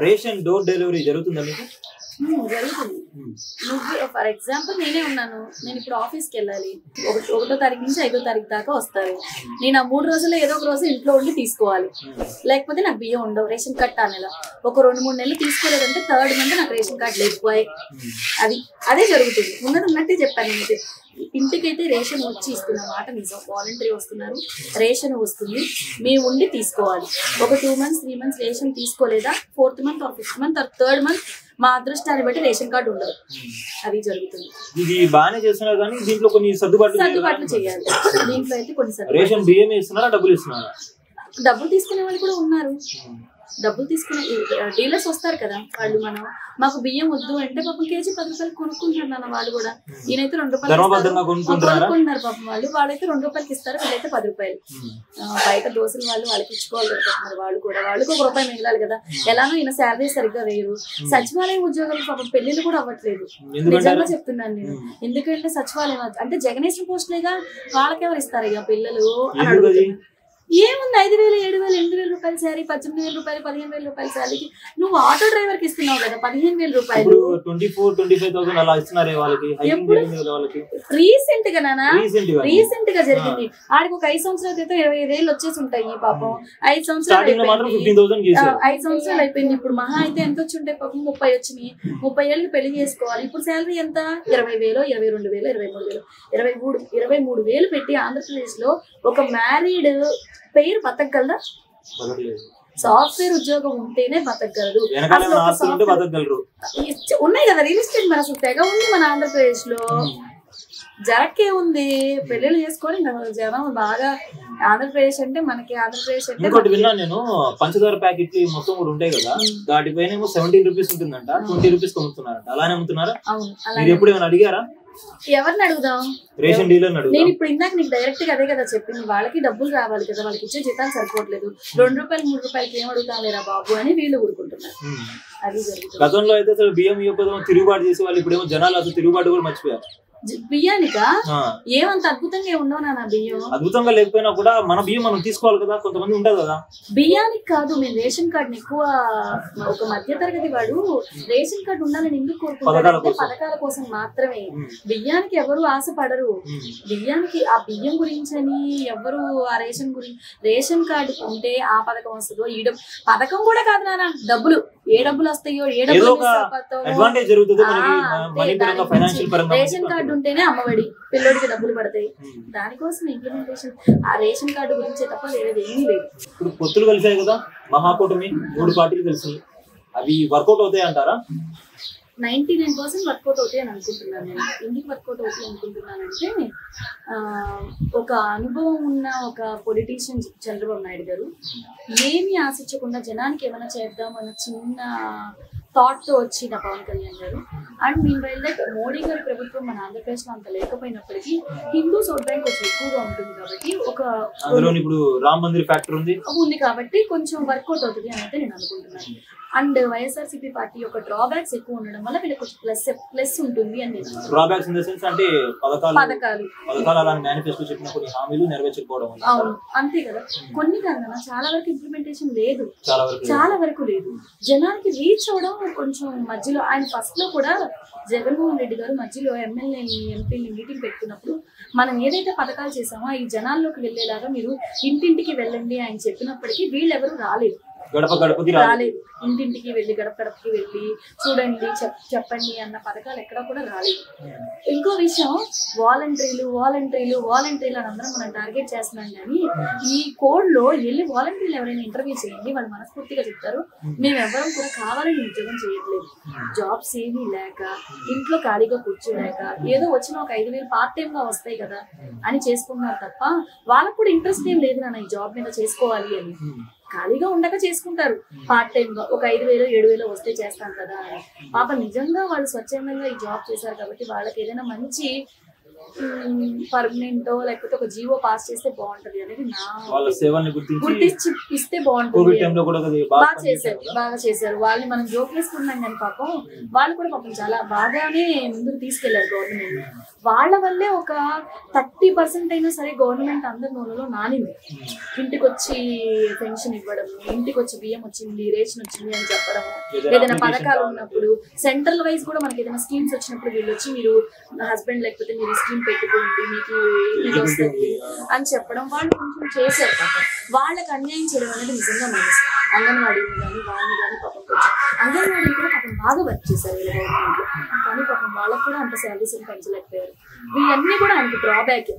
Ration door delivery జరుగుతుందా మీకు? జరుగుతుంది. నువ్వు ఫర్ ఎగ్జాంపుల్ నేనే ఉన్నాను, నేను ఇప్పుడు ఆఫీస్కి వెళ్ళాలి, 1వ తారీఖు నుంచి 5వ తారీఖు దాకా వస్తారు. నేను ఆ 3 రోజుల్లో ఏదో ఒక రోజు ఇంట్లో ఉండి తీసుకోవాలి, లేకపోతే నాకు బియ్యం ఉండవు. రేషన్ కార్డ్ ఆ నెల ఒక 2-3 నెలలు తీసుకోలేదంటే 3rd మంత్ నాకు రేషన్ కార్డు లేకపోయాయి. అదే జరుగుతుంది. ఉన్నట్టే చెప్పాను నేను. ఇంటికైతే రేషన్ వచ్చి ఇస్తున్న మాట నిజం. వాలంటరీ వస్తున్నారు, రేషన్ వస్తుంది, మేము ఉండి తీసుకోవాలి. ఒక 2 months 3 months రేషన్ తీసుకోలేదా 4th month or 5th month or 3rd month మా అదృష్టాన్ని బట్టి రేషన్ కార్డు ఉండదు. అది జరుగుతుంది. ఇది బాగానే చేస్తున్నారు కానీ దీంట్లో కొన్ని సర్దుబాట్లు చేయాలి. దీంట్లో అయితే కొన్ని రేషన్ బియ్యం ఇస్తున్నారా, డబ్బులు ఇస్తున్నారా? డబ్బులు తీసుకునే వాళ్ళు కూడా ఉన్నారు. డబ్బులు తీసుకునే డీలర్స్ వస్తారు కదా, వాళ్ళు మాకు బియ్యం వద్దు అంటే పాపం కేజీ 10 రూపాయలు కొనుక్కుంటున్నారు వాళ్ళు కూడా. ఈయనైతే 2 రూపాయలు కొనుక్కుంటున్నారు పాపం వాళ్ళైతే 2 రూపాయలకి ఇస్తారు, వీళ్ళైతే 10 రూపాయలు. బయట దోశలు వాళ్ళకి ఇచ్చుకోవాలి కదా వాళ్ళు కూడా, వాళ్ళకి 1 రూపాయి మిగలాలి కదా. ఎలానో ఈయన శాలరీ సరిగ్గా వేయరు. సచివాలయం ఉద్యోగాలు పాపం పెళ్లిళ్ళు కూడా అవ్వట్లేదు. నిజంగా చెప్తున్నాను నేను. ఎందుకంటే సచివాలయం అంటే జగనేశ్వర పోస్టులేగా, వాళ్ళకెవరు ఇస్తారు ఇక పిల్లలు అని అడుగుతున్నారు. ఏముంది 5,000 7,000 8,000 రూపాయల శారీ, 18,000 రూపాయలు 15,000 రూపాయల శారీకి నువ్వు ఆటో డ్రైవర్ కి ఇస్తున్నావు కదా 15,000 రూపాయలు. 24,000-25,000 అలా ఇస్తున్నారే వాళ్ళకి. రీసెంట్ గా జరిగింది. ఆడికి ఒక 5 సంవత్సరాల క్రితం 25,000 వచ్చేసి ఉంటాయి పాపం. 5 సంవత్సరాలు అయిపోయింది. ఇప్పుడు మహా అయితే ఎంత వచ్చి ఉంటాయి పాపం? 30 వచ్చినాయి. 30 ఏళ్ళకి పెళ్లి చేసుకోవాలి. ఇప్పుడు శాలరీ ఎంత? 20,000 22,000 23,000 23,000 పెట్టి ఆంధ్రప్రదేశ్ లో ఒక మ్యారీడ్ పేరు బతకగలదా? సాఫ్ట్వేర్ ఉద్యోగం ఉంటేనే బతకగలరు. ఉన్నాయి కదా రియల్ ఎస్టేట్, మరి అసలు తెగ ఉంది మన ఆంధ్రప్రదేశ్ లో. జరక్కే ఉంది, పెళ్లిళ్ళు చేసుకొని జనం బాగా. ఆంధ్రప్రదేశ్ అంటే మనకి ఆంధ్రప్రదేశ్ అంటే విన్నాను నేను. పంచదార ప్యాకెట్లు మొత్తం కూడా ఉంటాయి కదా, వాటిపైన 17 రూపీస్ ఉంటుందంట, 20 రూపీస్ అమ్ముతున్నారంట. అలానే అమ్ముతున్నారా? అవును. మీరు ఎప్పుడు ఏమైనా అడిగారా? ఎవరిని అడుగుదాం? రేషన్ డీలర్ అడుగుదాం. నేను ఇప్పుడు ఇందాక నీకు డైరెక్ట్ గా అదే కదా చెప్పింది. వాళ్ళకి డబ్బులు రావాలి కదా, వాళ్ళకి ఇచ్చే జీతాలు సరిపోవట్లేదు. 2 రూపాయలు 3 రూపాయలకి ఏం అడుగుతాం లేరా బాబు అని వీళ్ళు ఊరుకుంటున్నారు. అది జరుగుతుంది. గతంలో అయితే అసలు బియ్యం ఇవ్వకపోతే తిరుగుబాటు చేసే వాళ్ళు, ఇప్పుడేమో జనాలు అసలు తిరుగుబాటు కూడా మర్చిపోయారు. బియ్యానికా ఏమంత అద్భుతంగా ఉండవు నా బియ్యం. అద్భుతంగా లేకపోయినా కూడా మన బియ్యం మనం తీసుకోవాలి కదా, కొంతమంది ఉండదు కదా. బియ్యానికి కాదు, మేము రేషన్ కార్డు ఎక్కువ ఒక మధ్య తరగతి వాడు రేషన్ కార్డు ఉండాలని ఎందుకు కోరుకుంటారు? పథకాల కోసం మాత్రమే. బియ్యానికి ఎవరు ఆశపడరు. బియ్యానికి ఆ బియ్యం గురించి అని ఎవరు ఆ రేషన్ కార్డు ఉంటే ఆ పథకం వస్తుందో ఈ పథకం కూడా కాదు నాన్న. డబ్బులు ఏ డబ్బులు వస్తాయో ఏ డబ్బులు రేషన్ కార్డు ఉంటేనే అమ్మఒడి పిల్లోడికి డబ్బులు పడతాయి. దానికోసం ఇంప్లిమెంటేషన్ ఆ రేషన్ కార్డు గురించే తప్ప వేరేది ఏమీ లేదు. ఇప్పుడు పొత్తులు కలిసాయి కదా, మహాకూటమి 3 పార్టీలు కలిసి, అవి వర్కౌట్ అవుతాయి అంటారా? 99% వర్కౌట్ అవుతాయి అని అనుకుంటున్నాను నేను. ఎందుకు వర్కౌట్ అవుతాయి అనుకుంటున్నానంటే, ఒక అనుభవం ఉన్న ఒక పొలిటీషియన్ చంద్రబాబు నాయుడు గారు ఏమీ ఆశించకుండా జనానికి ఏమైనా చేద్దాం అన్న చిన్న థాట్ తో వచ్చిన పవన్ కళ్యాణ్ గారు. And mean while that Modi గారి ప్రభుత్వం మన ఆంధ్రప్రదేశ్ లో అంత లేకపోయినప్పటికీ హిందూస్ ఓట్ బ్యాంక్ కొంచెం ఎక్కువగా ఉంటుంది కాబట్టి ఇప్పుడు రామ్ మందిర్ ఫ్యాక్టరీ ఉంది కాబట్టి కొంచెం వర్కౌట్ అవుతుంది అని అయితే నేను అనుకుంటున్నాను. అండ్ వైఎస్ఆర్సీపీ పార్టీ యొక్క డ్రాబ్యాక్స్ ఎక్కువ ఉండడం వల్ల వీళ్ళకి కొంచెం ప్లస్ ఉంటుంది అని. డ్రాబ్యాక్స్ ఇన్ ద సెన్స్ అంటే పథకాలు అలా మేనిఫెస్టో చెప్పిన కొన్ని హామీలు నెరవేర్చకపోవడం. అవును, అంతే కదా. కొన్ని కారణాల చాలా వరకు ఇంప్లిమెంటేషన్ లేదు, చాలా వరకు లేదు. జనానికి రీచ్ అవడం కొంచెం మధ్యలో. ఆయన ఫస్ట్ లో కూడా జగన్మోహన్ రెడ్డి గారు మధ్యలో ఎమ్మెల్యేని ఎంపీని మీటింగ్ పెట్టుకున్నప్పుడు మనం ఏదైతే పథకాలు చేసామో ఈ జనాల్లోకి వెళ్ళేలాగా మీరు ఇంటింటికి వెళ్ళండి ఆయన చెప్పినప్పటికీ వీళ్ళెవరూ రాలేదు. రాలేదు. ఇంటింటికి వెళ్ళి గడపకి వెళ్ళి చూడండి చెప్పండి అన్న పథకాలు ఎక్కడ కూడా రాలేదు. ఇంకో విషయం, వాలంటీర్లు అని అందరం మనం టార్గెట్ చేస్తున్నాం. కానీ ఈ కోడ్ లో వెళ్ళి వాలంటీర్లు ఎవరైనా ఇంటర్వ్యూ చేయండి, వాళ్ళు మనస్ఫూర్తిగా చెప్తారు మేము ఎవరం కూడా కావాలని ఉద్యోగం చేయట్లేదు. జాబ్స్ ఏమీ లేక ఇంట్లో ఖాళీగా కూర్చోలేక ఏదో వచ్చిన ఒక 5,000 పార్ట్ టైమ్ గా వస్తాయి కదా అని చేసుకుంటున్నారు తప్ప వాళ్ళకు కూడా ఇంట్రెస్ట్ ఏం లేదు నాన్న ఈ జాబ్ మీద చేసుకోవాలి అని. ఖాళీగా ఉండక చేసుకుంటారు పార్ట్ టైమ్ గా. ఒక 5,000 7,000 వస్తే చేస్తాం కదా అని. పాప నిజంగా వాళ్ళు స్వచ్ఛందంగా ఈ జాబ్ చేశారు కాబట్టి వాళ్ళకి ఏదైనా మంచి పర్మనెంట్ లేకపోతే ఒక జీవో పాస్ చేస్తే బాగుంటది అనేది నా వాళ్ళ సేవల్ని గుర్తించి ఇస్తే బాగుంటుంది. బాగా చేశారు వాళ్ళని మనం జోకేసుకున్నాం కానీ పాపం వాళ్ళు కూడా పాపం చాలా బాగానే ముందుకు తీసుకెళ్లారు గవర్నమెంట్. వాళ్ళ వల్లే ఒక 30% అయినా సరే గవర్నమెంట్ అందరి నూనెలో నానింది. ఇంటికి వచ్చి పెన్షన్ ఇవ్వడం, ఇంటికి వచ్చి బియ్యం వచ్చింది, రేషన్ వచ్చింది అని చెప్పడం, ఏదైనా పథకాలు ఉన్నప్పుడు సెంట్రల్ వైజ్ కూడా మనకి ఏదైనా స్కీమ్స్ వచ్చినప్పుడు వీళ్ళు వచ్చి మీరు హస్బెండ్ లేకపోతే మీరు స్కీమ్ పెట్టుకోండి మీకు ఇది వస్తుంది అని చెప్పడం వాళ్ళు కొంచెం చేశారు. పాపం వాళ్ళకి అన్యాయం చేయడం అనేది నిజంగా మనసు. అంగన్వాడీని కానీ వాళ్ళని కానీ పాపం కొంచెం అంగన్వాడీని కూడా పాపం బాగా వర్క్ చేశారు వీళ్ళ గవర్నమెంట్, కానీ పాపం వాళ్ళకు కూడా అంత శాలరీస్ పెంచలేకపోయారు. ఇవన్నీ కూడా ఆయనకి డ్రాబ్యాక్.